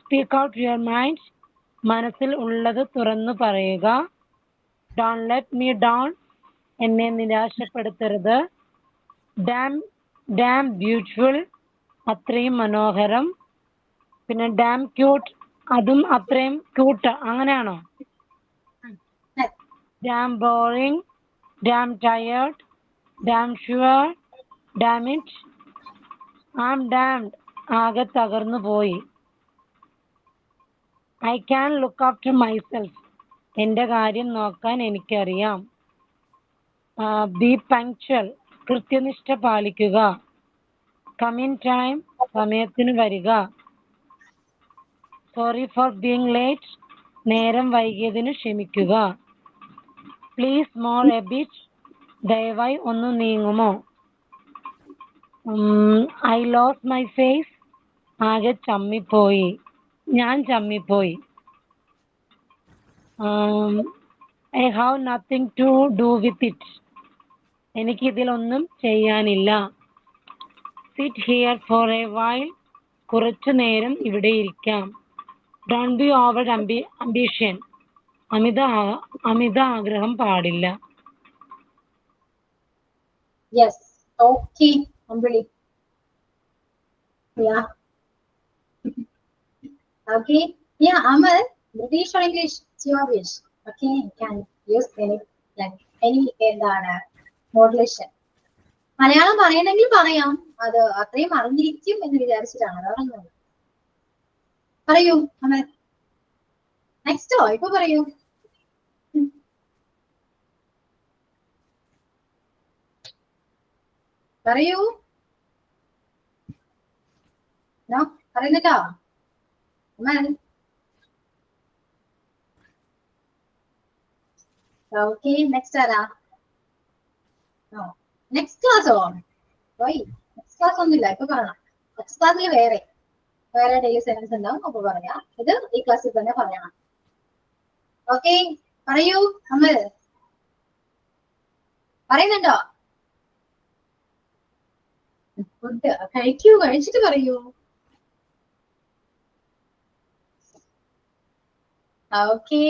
S2: Speak out your mind. മനസ്സിൽ ഉള്ളത് തുറന്നു പറയുക. Don't let me down. എന്നെ നിരാശപ്പെടുത്തരുത്. Damn beautiful. അത്രയും മനോഹരം. പിന്നെ ഡാം ക്യൂട്ട്. അതും അത്രയും ക്യൂട്ട്. അങ്ങനെയാണോ? Damn boring. Damn tired. Damn sure. Damn it. Am damned. ആകെ തകർന്നു പോയി. I can look after myself. എൻ്റെ കാര്യം നോക്കാൻ എനിക്കറിയാം. Be punctual. കൃത്യനിഷ്ഠ പാലിക്കുക. Come in time. സമയത്തിന് വരിക. Sorry for being late. നേരം വൈകിയതിന് ക്ഷമിക്കുക. Please move a bit. ദയവായി ഒന്ന് നീങ്ങുമോ? I lose my face. ആകെ ചമ്മിപ്പോയി. ഞാൻ ചമ്മിപ്പോയി. I have nothing to do with it. എനിക്കിതിലൊന്നും ചെയ്യാനില്ല. Sit here for a while. കുറച്ചു നേരം ഇവിടെ ഇരിക്കാം. Don't be over ambition. അമിത ആഗ്രഹം പാടില്ല.
S1: Yes. Okay, Ambili. Yeah. Okay. Yeah, Amal, British or English? It's your wish. Okay, you can use any modulation. Malayalam പറയണമെങ്കിൽ പറയാം. അത് അത്രയും അറിഞ്ഞിരിക്കും എന്ന് വിചാരിച്ചിട്ടാണ്. അതാണ്. പറയൂ അമൽ. നെക്സ്റ്റോ ഇപ്പൊ പറയൂ. പറയൂ. പറയുന്നിട്ടോ അമൽ? ഓക്കെ, നെക്സ്റ്റ് ആരാ? നെക്സ്റ്റ് ക്ലാസ്സോ? നെക്സ്റ്റ് ക്ലാസ് ഒന്നുമില്ല, ഇപ്പൊ പറയണം. നെക്സ്റ്റ് ക്ലാസ്സിൽ വേറെ ഡെയിലി സെന്റൻസ് ഉണ്ടാവും, അപ്പൊ പറയാം. ഇത് ഈ ക്ലാസ്സിൽ തന്നെ പറയണം. ഓക്കെ, പറയൂ അമൽ. പറയുന്നുണ്ടോ? ഫുഡ് കഴിക്കൂ, കഴിച്ചിട്ട് പറയൂ. Okay,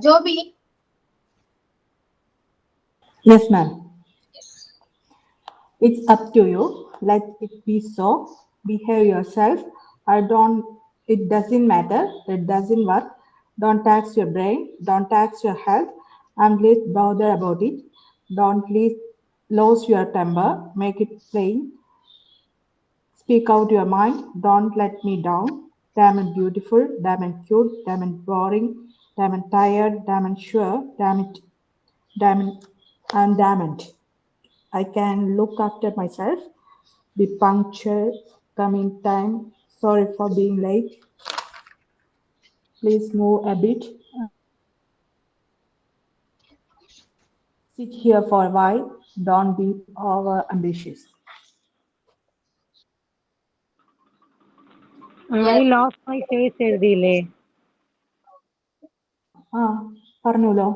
S1: Joby.
S3: Yes, ma'am. It's up to you. Let it be so. Behave yourself. It doesn't matter. It doesn't work. Don't tax your brain. Don't tax your health. And least bother about it. Don't lose your temper. Make it plain. Speak out your mind. Don't let me down. Damn it beautiful. Damn it cute. Damn it boring. Damn it tired. Damn it sure. Damn it. Damn it. And damn it. I can look after myself. Be punctual. Come in time. Sorry for being late. Please move a bit. Sit here for a while. Don't be over ambitious.
S2: I lost my face എഴുതിയില്ലേ?
S3: ആ പറഞ്ഞല്ലോ.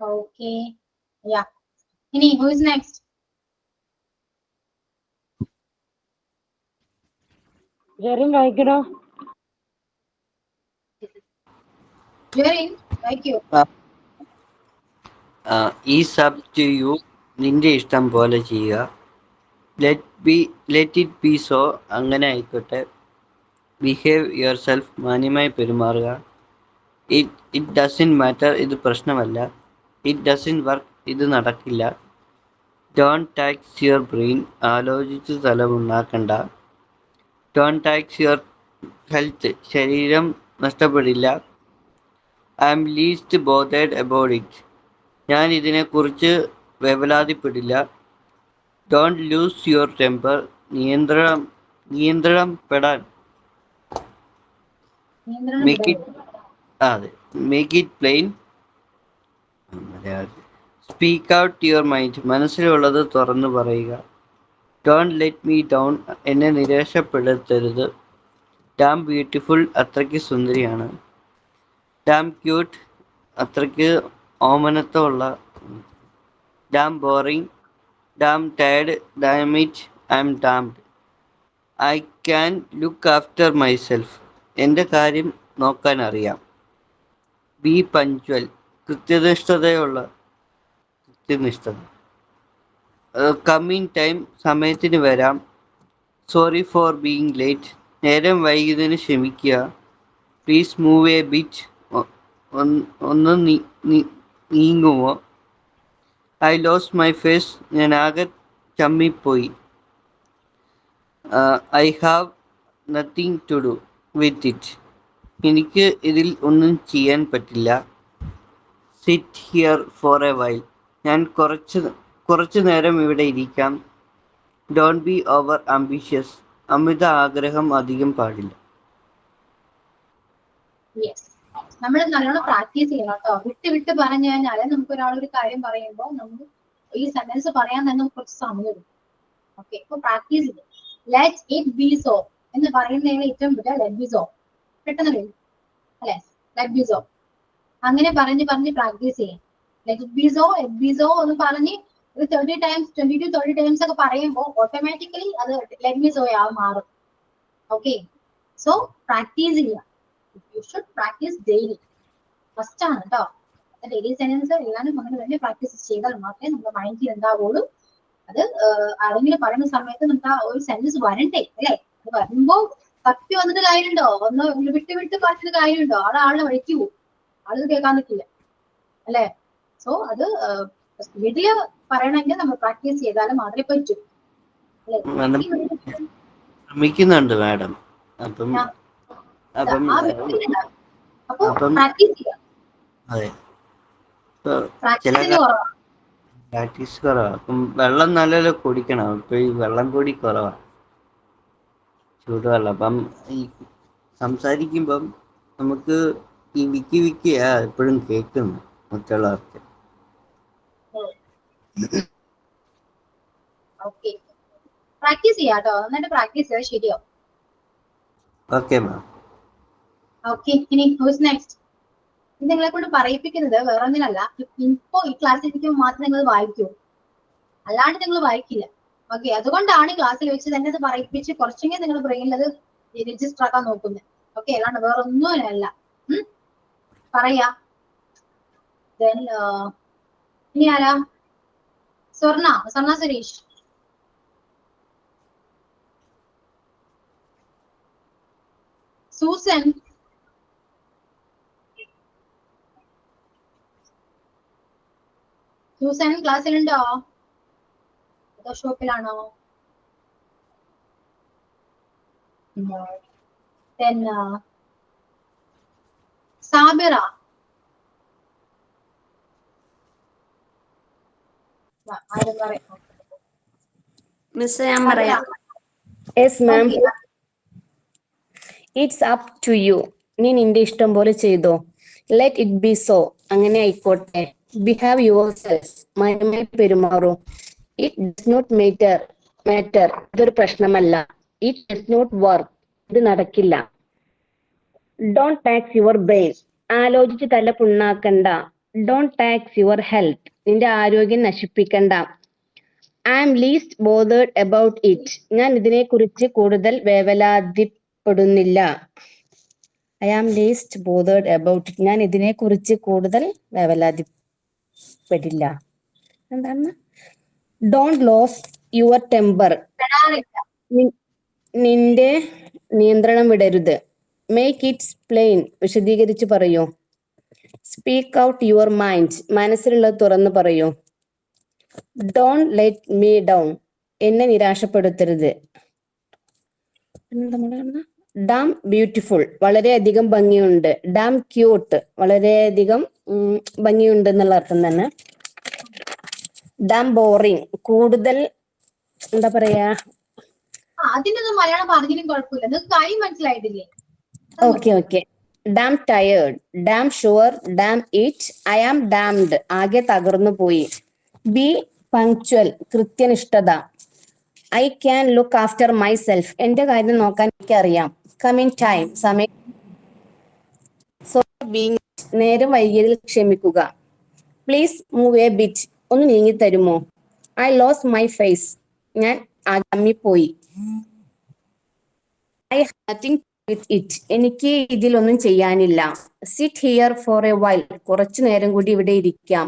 S1: Okay. Yeah. Ini, who is next?
S2: Jerin വായിക്കടോ.
S1: Jerin, thank you.
S5: Is up to you. നിന്റെ ഇഷ്ടം പോലെ ചെയ്യുക. Let it be so. അങ്ങനെ ആയിക്കോട്ടെ. Behave your self. മാന്യമായി പെരുമാറുക. It doesn't matter. ഇത് പ്രശ്നമല്ല. It doesn't work. ഇത് നടക്കില്ല. Don't tax your brain. ആലോചിച്ച് തലമുണ്ടാക്കണ്ട. Don't tax your health. ശരീരം നഷ്ടപ്പെടില്ല. I am least bothered about it. ഞാൻ ഇതിനെക്കുറിച്ച് വേവലാതിപ്പെടില്ല. Don't loose your temper. നിയന്ത്രണം പെടാൻ. Make it plain. Speak out your mind. മനസ്സിലുള്ളത് തുറന്നു പറയുക. Don't let me down. എന്നെ നിരാശപ്പെടുത്തരുത്. Damn beautiful. അത്രയ്ക്ക് സുന്ദരിയാണ്. Damn cute. അത്രയ്ക്ക് ഓമനത്വമുള്ള. Damn boring. Damn tired. Damn it I am damned. I can look after myself. എൻ്റെ കാര്യം നോക്കാൻ അറിയാം. Be punctual. കൃത്യനിഷ്ഠത. Come in time. സമയത്തിന് വരാം. Sorry for being late. നേരം വൈകിയതിന് ക്ഷമിക്കുക. Please move a bit. ഒന്ന് നീങ്ങുമോ? I lost my face. ഞാൻ ആകെ ചമ്മിപ്പോയി. I have nothing to do with it. എനിക്ക് ഇതിൽ ഒന്നും ചെയ്യാൻ പറ്റില്ല. Sit here for a while. ഞാൻ കുറച്ചു നേരം ഇവിടെ ഇരിക്കാം. Don't be over ambitious. അമിത ആഗ്രഹം അധികം പാടില്ല.
S1: യെസ്, നമ്മൾ നല്ലോണം പ്രാക്ടീസ് ചെയ്യണം കേട്ടോ. വിട്ട് പറഞ്ഞു കഴിഞ്ഞാൽ നമുക്ക് ഒരാളൊരു കാര്യം പറയുമ്പോൾ നമുക്ക് ഈ സെന്റൻസ് പറയാൻ തന്നെ കുറച്ച് സമയം എടുക്കും. ഓക്കെ, ഇപ്പൊ പ്രാക്ടീസ് ചെയ്യും. ലെറ്റ് ഇറ്റ് ബി സോ എന്ന് പറയുന്നതിന് ഏറ്റവും പറ്റുക ലെറ്റ് ബി സോ. പെട്ടെന്ന് വരും അല്ലെ? Let be so. അങ്ങനെ പറഞ്ഞ് പ്രാക്ടീസ് ചെയ്യാം. ലെറ്റ് ബി സോ എന്ന് പറഞ്ഞ് ഒരു 30 times 20 to 30 times ഒക്കെ പറയുമ്പോൾ ഓട്ടോമാറ്റിക്കലി അത് ലെറ്റ് ബി സോ ആവും മാറും. ഓക്കെ, സോ പ്രാക്ടീസ് ചെയ്യാം. You should practice daily. First ആണ് കേട്ടോ. ഡെയിലി സെന്റൻസ് എല്ലാവരും അങ്ങനെ തന്നെ പ്രാക്ടീസ് ചെയ്താൽ മാത്രമേ നമ്മുടെ മൈൻഡിൽ ഉണ്ടാവുള്ളൂ. അത് ആരെങ്കിലും പറയുന്ന സമയത്ത് നമുക്ക് ആ ഒരു സെന്റൻസ് വരണ്ടേ അല്ലെ? അത് വരുമ്പോ തപ്പി വന്നിട്ട് കാര്യമുണ്ടോ? ഒന്ന് വിട്ട് പറഞ്ഞിട്ട് കാര്യമുണ്ടോ? ആളെ വഴിക്ക് പോകും. ആള് കേൾക്കാൻ നിൽക്കില്ല അല്ലെ? സോ അത് വീട്ടില് പറയണമെങ്കിൽ നമ്മൾ പ്രാക്ടീസ് ചെയ്താലും മാത്രമേ പറ്റൂ അല്ലെ?
S5: ശ്രമിക്കുന്നുണ്ട് മാഡം. അപ്പം
S1: പ്രാക്ടീസ് ചെയ്യാം.
S5: അതെ, പ്രാക്ടീസ് കുറവാ. അപ്പം വെള്ളം നല്ലപോലെ കുടിക്കണം. ഇപ്പൊ ഈ വെള്ളം കൂടി കുറവാ, ചൂടുവെള്ളം. അപ്പം ഈ സംസാരിക്കുമ്പം നമുക്ക് ഈ വിക്കിയാ എപ്പോഴും കേൾക്കുന്നു മറ്റുള്ളവർക്ക്.
S1: ഓക്കെ, പ്രാക്ടീസ് ചെയ്യാട്ടോ. നന്നായിട്ട് പ്രാക്ടീസ് ചെയ്താൽ ശരിയാവും.
S5: Okay ma'am.
S1: ഓക്കെ, ഇനി ഹൂസ് നെക്സ്റ്റ്? ഇത് നിങ്ങളെ കൊണ്ട് പറയിപ്പിക്കുന്നത് വേറെ ഒന്നിനല്ല. ഇപ്പോ ഈ ക്ലാസ്സിൽ ഇരിക്കുമ്പോൾ മാത്രം നിങ്ങൾ വായിക്കൂ, അല്ലാണ്ട് നിങ്ങൾ വായിക്കില്ല. ഓക്കെ, അതുകൊണ്ടാണ് ക്ലാസ്സിൽ വെച്ച് തന്നെ ഇത് പറയിപ്പിച്ച് കുറച്ചെങ്കിലും നിങ്ങൾ ബ്രെയിനിൽ അത് രജിസ്റ്റർ ആക്കാൻ നോക്കുന്നത്. ഓക്കെ, അല്ലാണ്ട് വേറെ ഒന്നുമല്ല. പറയാ. ഇനി ആരാ? സ്വർണ സുരേഷ്. സൂസൻ. സൂസൻ ക്ലാസ്സിലുണ്ടോ? ഫോട്ടോഷോപ്പിലാണോ? Then സാബിറ. ആരും പറയാം.
S6: മിസ് ഞാൻ പറയാം.
S7: Yes ma'am.
S1: Okay.
S7: It's up to you. നീ നിന്റെ ഇഷ്ടം പോലെ ചെയ്തോ. Let it be so. അങ്ങനെ ആയിക്കോട്ടെ. Behave your self. മാന്യമായി പെരുമാറൂ. It does not matter. ഇതൊരു പ്രശ്നമല്ല. It does not work. ഇത് നടക്കില്ല. Don't tax your brain. ആലോചിച്ച് തല പുണ്ണാക്കണ്ട. Don't tax your health. നിന്റെ ആരോഗ്യം നശിപ്പിക്കണ്ട. I am least bothered about it. ഞാൻ ഇതിനെക്കുറിച്ച് കൂടുതൽ വേവലാതിപ്പെടുന്നില്ല. I am least bothered about it. ഞാൻ ഇതിനെക്കുറിച്ച് കൂടുതൽ വേവലാതിപ്പെടില്ല. എന്താണ്? Don't lose your temper. നിന്റെ നിയന്ത്രണം വിടരുത്. Make it's plain. വിശദീകരിച്ച് പറയൂ. Speak out your mind. മനസ്സിലുള്ളത് തുറന്നു പറയൂ. Don't let me down. എന്നെ നിരാശപ്പെടുത്തരുത്. Damn beautiful. വളരെയധികം ഭംഗിയുണ്ട്. Damn cute. വളരെയധികം ഭംഗിയുണ്ട് എന്നുള്ള അർത്ഥം തന്നെ. Damn boring. കൂടുതൽ എന്താ പറയാ,
S1: അതിനൊന്നും മലയാളം പറഞ്ഞാലും കുഴപ്പമില്ല. നിങ്ങൾക്ക് കാര്യം മനസ്സിലായിട്ടില്ലേ?
S7: Okay. Damn tired. Damn sure. Damn it. I am damned. ആകെ തകർന്നു പോയി. Be punctual. കൃത്യനിഷ്ഠത. I can look after my self. എന്റെ കാര്യം നോക്കാൻ എനിക്കറിയാം. Come in time. സമയം. So being. നേരം വൈകിയതിൽ ക്ഷമിക്കുക. Please move a bit. ഒന്ന് നീങ്ങി തരുമോ? I lose my face. ഞാൻ അമ്മിപ്പോയി. I have nothing with it. എനിക്ക് ഇതിലൊന്നും ചെയ്യാനില്ല. Sit here for a while. കുറച്ചു നേരം കൂടി ഇവിടെ ഇരിക്കാം.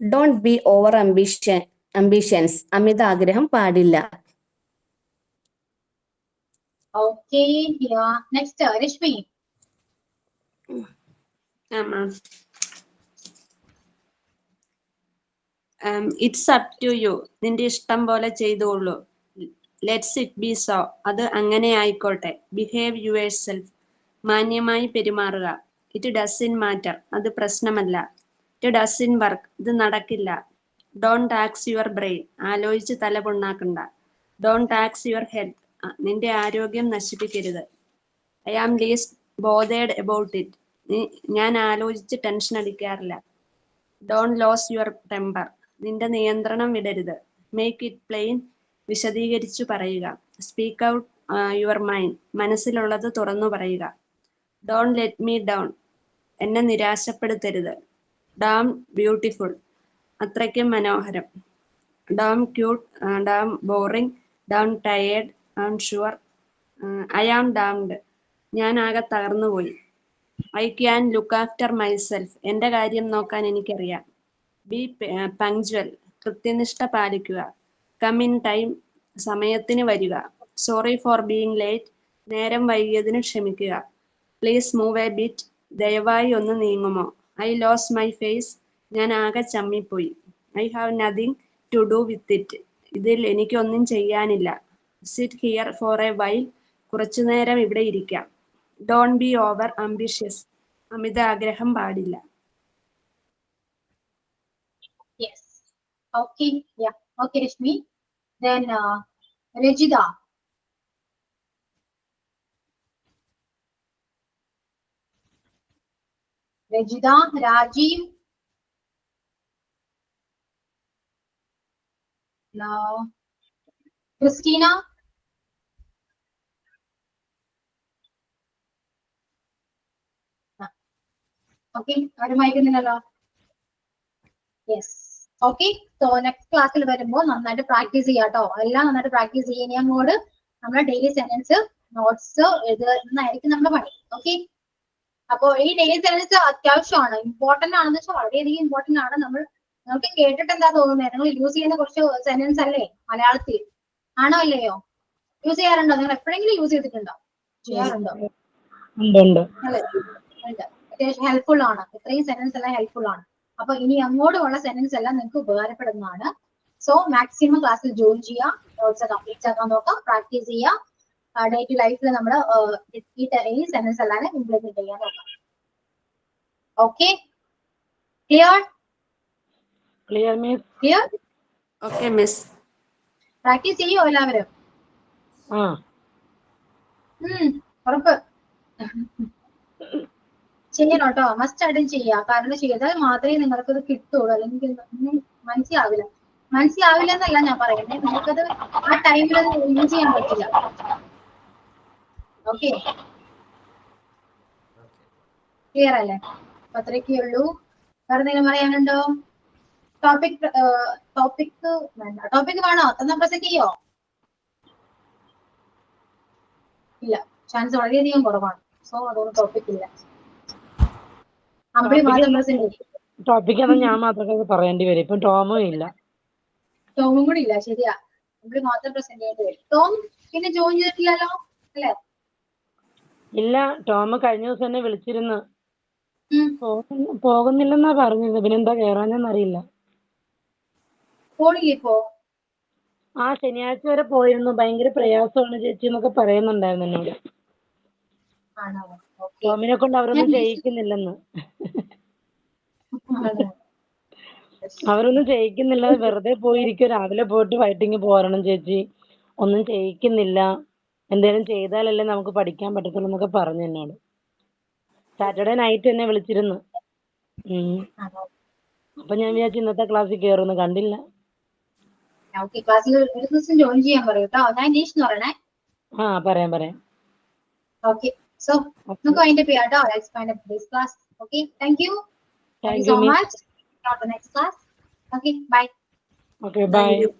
S7: Don't be over ambitions. അമിത ആഗ്രഹം പാടില്ല.
S1: Okay, yeah. Next, Rishmi.
S6: It's up to you. നിന്റെ ഇഷ്ടം പോലെ ചെയ്തോളൂ. Let's it be so. അത് അങ്ങനെ ആയിക്കോട്ടെ. Behave your self. മാന്യമായി പെരുമാറുക. It doesn't matter. അത് പ്രശ്നമല്ല. It doesn't work. ഇത് നടക്കില്ല. Don't tax your brain. ആലോചിച്ച് തല പുണ്ണാക്കണ്ട. Don't tax your health. നിന്റെ ആരോഗ്യം നശിപ്പിക്കരുത്. I am least bothered about it. ഞാൻ ആലോചിച്ച് ടെൻഷൻ അടിക്കാറില്ല. Don't lose your temper. നിന്റെ നിയന്ത്രണം വിടരുത്. Make it plain. വിശദീകരിച്ചു പറയുക. Speak out your mind. മനസ്സിലുള്ളത് തുറന്നു പറയുക. Don't let me down. എന്നെ നിരാശപ്പെടുത്തരുത്. Damn beautiful. അത്രയ്ക്കും മനോഹരം. Damn cute. Damn boring. Damn tired. Damn sure. I am damned. ഞാൻ ആകെ തകർന്നുപോയി. I can look after myself. എൻ്റെ കാര്യം നോക്കാൻ എനിക്കറിയാം. Be punctual. കൃത്യനിഷ്ഠ പാലിക്കുക. Come in time. സമയത്തിന് വരിക. Sorry for being late. നേരം വൈകിയതിന് ക്ഷമിക്കുക. Please move a bit. ദയവായി ഒന്ന് നീങ്ങുമോ? I lose my face. ഞാൻ ആകെ ചമ്മിപ്പോയി. I have nothing to do with it. ഇതിൽ എനിക്കൊന്നും ചെയ്യാനില്ല. Sit here for a while. കുറച്ചു നേരം ഇവിടെ ഇരിക്കാം. Don't be over ambitious. അമിത ആഗ്രഹം പാടില്ല.
S1: Yes. Okay, yeah. Okay, Rishmi. Then Rejida. Rejida, Rajiv. No. Christina. Okay, ആരും വായിക്കുന്നില്ലല്ലോ. യെസ്. ഓക്കെ, സോ നെക്സ്റ്റ് ക്ലാസ്സിൽ വരുമ്പോൾ നന്നായിട്ട് പ്രാക്ടീസ് ചെയ്യാം കേട്ടോ. എല്ലാം നന്നായിട്ട് പ്രാക്ടീസ് ചെയ്യാൻ അങ്ങോട്ട് നമ്മുടെ ഡെയിലി സെന്റൻസ് നോട്ട്സ് എഴുതുന്നതായിരിക്കും നമ്മുടെ പണി. ഓക്കെ, അപ്പോൾ ഈ ഡെയിലി സെന്റൻസ് അത്യാവശ്യമാണ്, ഇമ്പോർട്ടന്റ് ആണെന്ന് വെച്ചാൽ വളരെയധികം ഇമ്പോർട്ടന്റ് ആണ്. നമുക്ക് കേട്ടിട്ട് എന്താ തോന്നുന്നത്? നിങ്ങൾ യൂസ് ചെയ്യുന്ന കുറച്ച് സെന്റൻസ് അല്ലേ മലയാളത്തിൽ? ആണോ അല്ലയോ? യൂസ് ചെയ്യാറുണ്ടോ? നിങ്ങൾ എപ്പോഴെങ്കിലും യൂസ് ചെയ്തിട്ടുണ്ടോ? ചെയ്യാറുണ്ടോ? അല്ലേ? അത്യാവശ്യം ഹെൽപ്ഫുൾ ആണ്. ഇത്രയും സെന്റൻസ് എല്ലാം ഹെൽപ്ഫുൾ ആണ്. അപ്പൊ ഇനി അങ്ങോട്ടുള്ള സെന്റൻസ് എല്ലാം നിങ്ങൾക്ക് ഉപകാരപ്പെടുന്നതാണ്. സോ മാക്സിമം ക്ലാസ്സിൽ ജോയിൻ ചെയ്യുക, നോട്ട്സ് കംപ്ലീറ്റ് ആക്കാൻ നോക്കാം, പ്രാക്ടീസ് ചെയ്യുക, ഡേ ടു ലൈഫിൽ നമ്മൾ ഈ സെന്റൻസ് എല്ലാം ഇംപ്ലിമെന്റ് ചെയ്യാൻ നോക്കാം. Okay, clear?
S2: Clear miss?
S1: Clear?
S6: Okay miss.
S1: Practice ചെയ്യോ എല്ലാവരും?
S2: ആ
S1: ഉറപ്പ് ചെയ്യണം കേട്ടോ, മസ്റ്റ് ആയിട്ടും ചെയ്യാം. കാരണം ചെയ്താൽ മാത്രമേ നിങ്ങൾക്ക് ഇത് കിട്ടുള്ളൂ, അല്ലെങ്കിൽ മനസ്സിലാവില്ല. മനസ്സിലാവില്ല എന്നല്ല ഞാൻ പറയുന്നത്, നിങ്ങൾക്കത് ആ ടൈമിൽ അത് യൂസ് ചെയ്യാൻ പറ്റില്ല. ഓക്കെ, ക്ലിയർ അല്ലേ? അപ്പൊ അത്രയൊക്കെ ഉള്ളൂ. വേറെ എന്തെങ്കിലും പറയാനുണ്ടോ? ടോപ്പിക് വേണ്ട. ടോപ്പിക് വേണോ? തന്നാ പ്രസക്റ്റ് ചെയ്യോ? ഇല്ല, ചാൻസ് വളരെയധികം കുറവാണ്. സോ അതുകൊണ്ട് ടോപ്പിക് ഇല്ല. അമ്പിളി മാത്രം പ്രസന്റ് ചെയ്യും.
S2: ടോപ്പിക് ആണ് ഞാൻ മാത്രമേ പറയേണ്ടി വരും. ഇപ്പൊ ടോമും ഇല്ല.
S1: ടോമും കൂടി ഇല്ല, ശരിയാ. അമ്പിളി മാത്രം പ്രസന്റ് ചെയ്യേണ്ടി വരും. ടോം പിന്നെ ജോയിൻ ചെയ്തിട്ടില്ലല്ലോ അല്ലേ?
S2: ഇല്ല, ടോം കഴിഞ്ഞ ദിവസം എന്നെ വിളിച്ചിരുന്നു. പോകുന്നില്ലെന്നാ പറഞ്ഞത്. പിന്നെന്താ കേറാനെന്നറിയില്ല.
S1: പോണില്ലേ ഇപ്പോ?
S2: ആ ശനിയാഴ്ച വരെ പോയിരുന്നു. ഭയങ്കര പ്രയാസമാണ് ചേച്ചി എന്നൊക്കെ പറയുന്നുണ്ടായിരുന്നു എന്നോട്.
S1: ആണോ? ഓക്കെ.
S2: ടോമിനെ കൊണ്ട് അവരൊന്നും ചെയ്യിക്കുന്നില്ലെന്ന്. അവരൊന്നും ചെയ്യിക്കുന്നില്ല, വെറുതെ പോയിരിക്കും. രാവിലെ പോയിട്ട് വൈകിട്ടിങ്ങ് പോരണം ചേച്ചി, ഒന്നും ചെയ്യിക്കുന്നില്ല, എന്തേലും ചെയ്താലല്ലേ നമുക്ക് പഠിക്കാൻ പറ്റത്തുള്ളൂ എന്നൊക്കെ പറഞ്ഞു എന്നോട്. സാറ്റർഡേ നൈറ്റ് എന്നെ വിളിച്ചിരുന്നു. അപ്പൊ ഞാൻ വിചാരിച്ചു ഇന്നത്തെ ക്ലാസ്സിൽ കയറുന്നു, കണ്ടില്ല.
S1: ഓക്കെ, ക്ലാസ്സിൽ ഒരു ദിവസം ജോയിൻ ചെയ്യാൻ പറയൂ കേട്ടോ. ഞാൻ നീഷ് എന്ന് പറയണേ.
S2: ആ പറയാം.
S1: ഓക്കെ, സോ നമുക്ക് അതിന്റെ പേരാട്ടോ. Let's find out this class. Okay, thank you so much. Not the next class. Okay, bye.
S2: Okay, bye.
S6: Thank you.